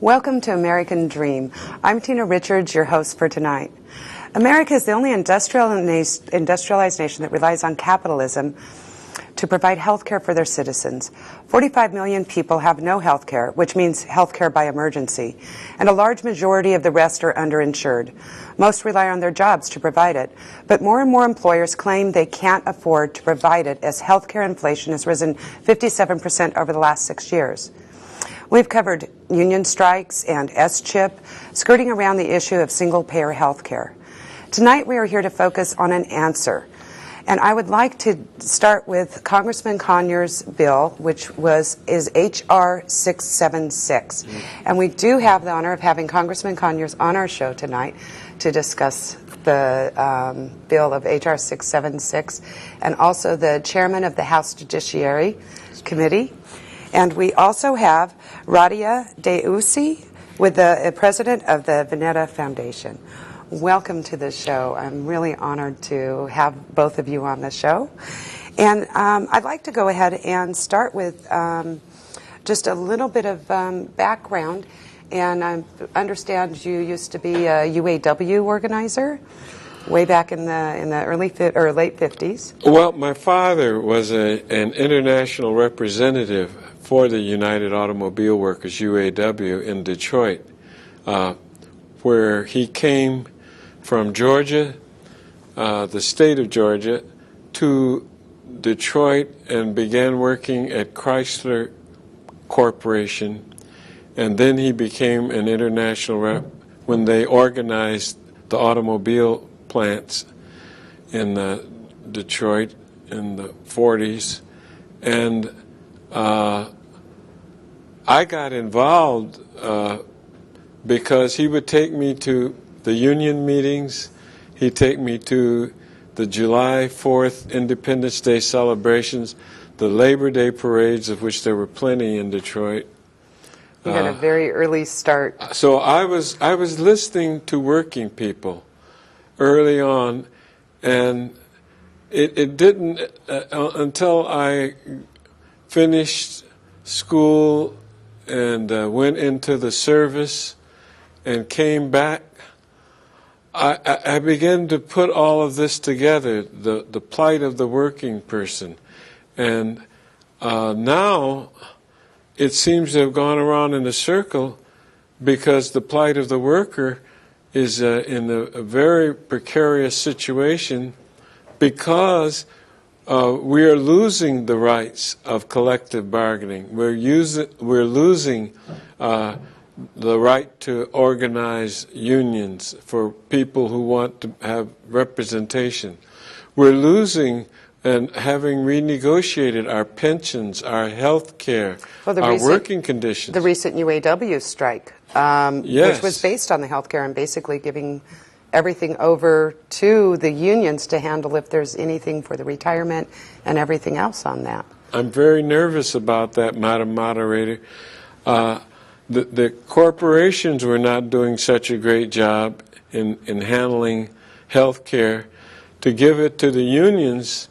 Welcome to American Dream. I'm Tina Richards, your host for tonight. America is the only industrialized nation that relies on capitalism to provide health care for their citizens. 45 million people have no health care, which means health care by emergency, and a large majority of the rest are underinsured. Most rely on their jobs to provide it, but more and more employers claim they can't afford to provide it as health care inflation has risen 57% over the last 6 years. We've covered union strikes and S-chip, skirting around the issue of single-payer health care. Tonight we are here to focus on an answer. And I would like to start with Congressman Conyers' bill, which is H.R. 676. And we do have the honor of having Congressman Conyers on our show tonight to discuss the bill of H.R. 676, and also the chairman of the House Judiciary Committee. And we also have Radia Daoussi, with the president of the Vinetta Foundation. Welcome to the show. I'm really honored to have both of you on the show. And I'd like to go ahead and start with just a little bit of background. And I understand you used to be a UAW organizer way back in the early or late 50s. Well, my father was an international representative for the United Automobile Workers, UAW, in Detroit, where he came from Georgia, the state of Georgia, to Detroit and began working at Chrysler Corporation. And then he became an international rep when they organized the automobile plants in Detroit in the 40s. And I got involved because he would take me to the union meetings. He'd take me to the July 4th Independence Day celebrations, the Labor Day parades, of which there were plenty in Detroit. You had a very early start. So I was listening to working people early on, and it didn't until I finished school and went into the service and came back. I began to put all of this together, the plight of the working person. And now it seems to have gone around in a circle, because the plight of the worker is in a very precarious situation, because we are losing the rights of collective bargaining. We're losing the right to organize unions for people who want to have representation. We're losing and having renegotiated our pensions, our health care, our working conditions. The recent UAW strike, yes, which was based on the health care and basically giving everything over to the unions to handle if there's anything for the retirement and everything else on that. I'm very nervous about that, Madam Moderator. The corporations were not doing such a great job in handling health care. To give it to the unions,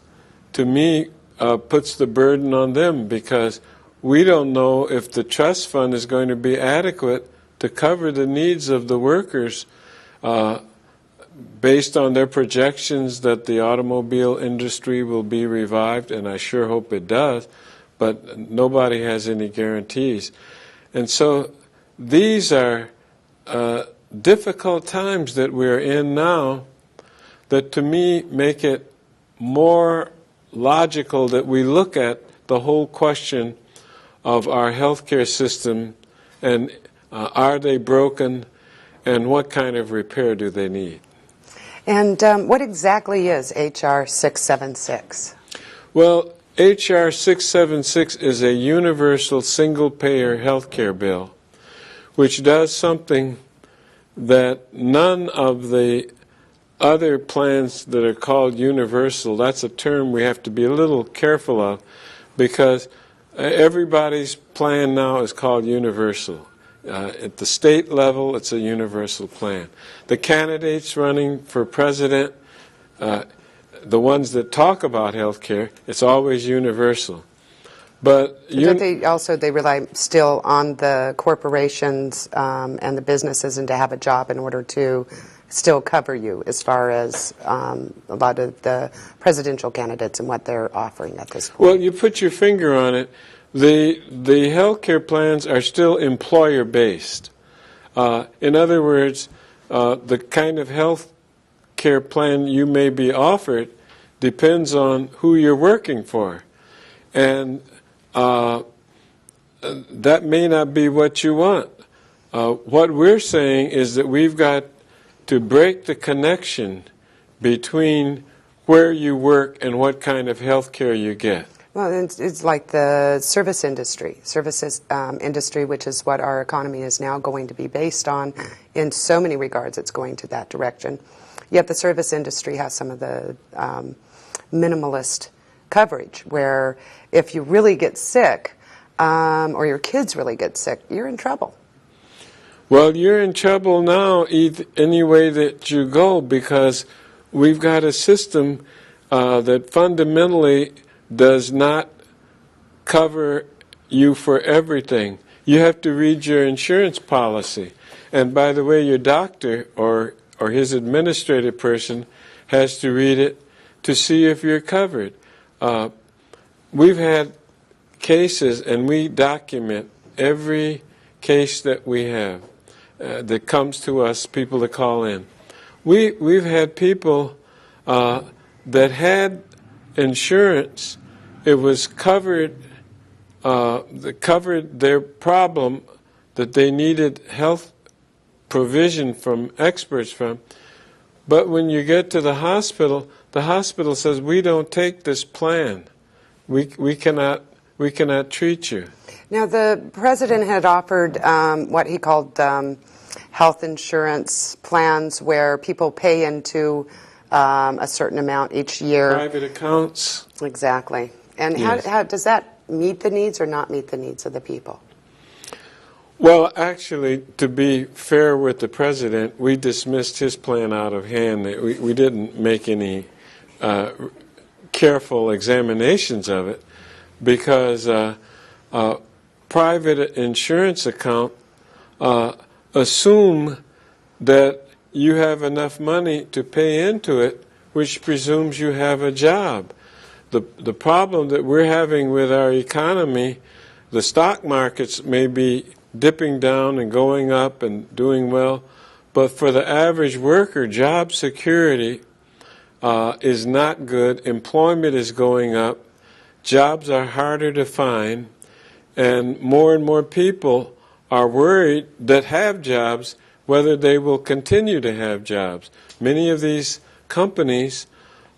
to me, puts the burden on them, because we don't know if the trust fund is going to be adequate to cover the needs of the workers based on their projections that the automobile industry will be revived, and I sure hope it does, but nobody has any guarantees. And so these are difficult times that we're in now that, to me, make it more logical that we look at the whole question of our healthcare system, and are they broken, and what kind of repair do they need? And what exactly is H.R. 676? Well, H.R. 676 is a universal single-payer health care bill, which does something that none of the other plans that are called universal, that's a term we have to be a little careful of, because everybody's plan now is called universal. At the state level, it's a universal plan. The candidates running for president, the ones that talk about health care, it's always universal. But They rely still on the corporations and the businesses and to have a job in order to still cover you, as far as a lot of the presidential candidates and what they're offering at this point. Well, you put your finger on it. The health care plans are still employer-based. In other words, the kind of health care plan you may be offered depends on who you're working for. And that may not be what you want. What we're saying is that we've got to break the connection between where you work and what kind of health care you get. Well, it's like the services industry, which is what our economy is now going to be based on. In so many regards, it's going to that direction. Yet the service industry has some of the minimalist coverage, where if you really get sick, or your kids really get sick, you're in trouble. Well, you're in trouble now any way that you go, because we've got a system that fundamentally does not cover you for everything. You have to read your insurance policy. And by the way, your doctor or his administrative person has to read it to see if you're covered. We've had cases, and we document every case that we have that comes to us, people that call in. We've had people that had insurance. It was covered their problem that they needed health provision from experts from. But when you get to the hospital says, we don't take this plan. We cannot treat you. Now, the president had offered what he called health insurance plans, where people pay into a certain amount each year. Private accounts. Exactly. And Yes. how does that meet the needs or not meet the needs of the people? Well, actually, to be fair with the president, we dismissed his plan out of hand. We didn't make any careful examinations of it, because private insurance account assume that you have enough money to pay into it, which presumes you have a job. The problem that we're having with our economy, the stock markets may be dipping down and going up and doing well, but for the average worker, job security is not good. Employment is going up. Jobs are harder to find, and more people are worried that have jobs whether they will continue to have jobs. Many of these companies,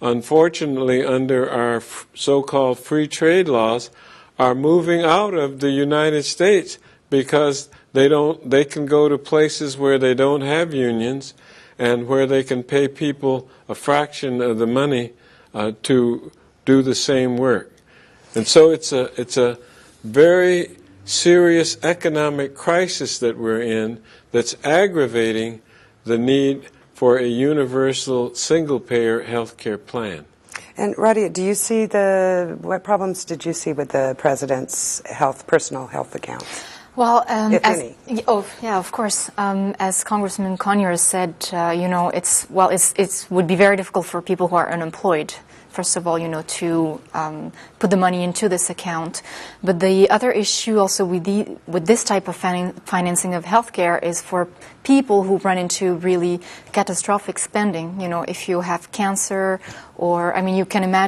unfortunately, under our so-called free trade laws, are moving out of the United States because they can go to places where they don't have unions and where they can pay people a fraction of the money to do the same work. And so it's a very serious economic crisis that we're in that's aggravating the need for a universal single-payer health care plan. And Radia, do you see what problems did you see with the president's personal health accounts? Well, if any. Oh, yeah, of course. As Congressman Conyers said, it would be very difficult for people who are unemployed, first of all, to put the money into this account. But the other issue also with this type of financing of healthcare is for people who run into really catastrophic spending. If you have cancer, or, you can imagine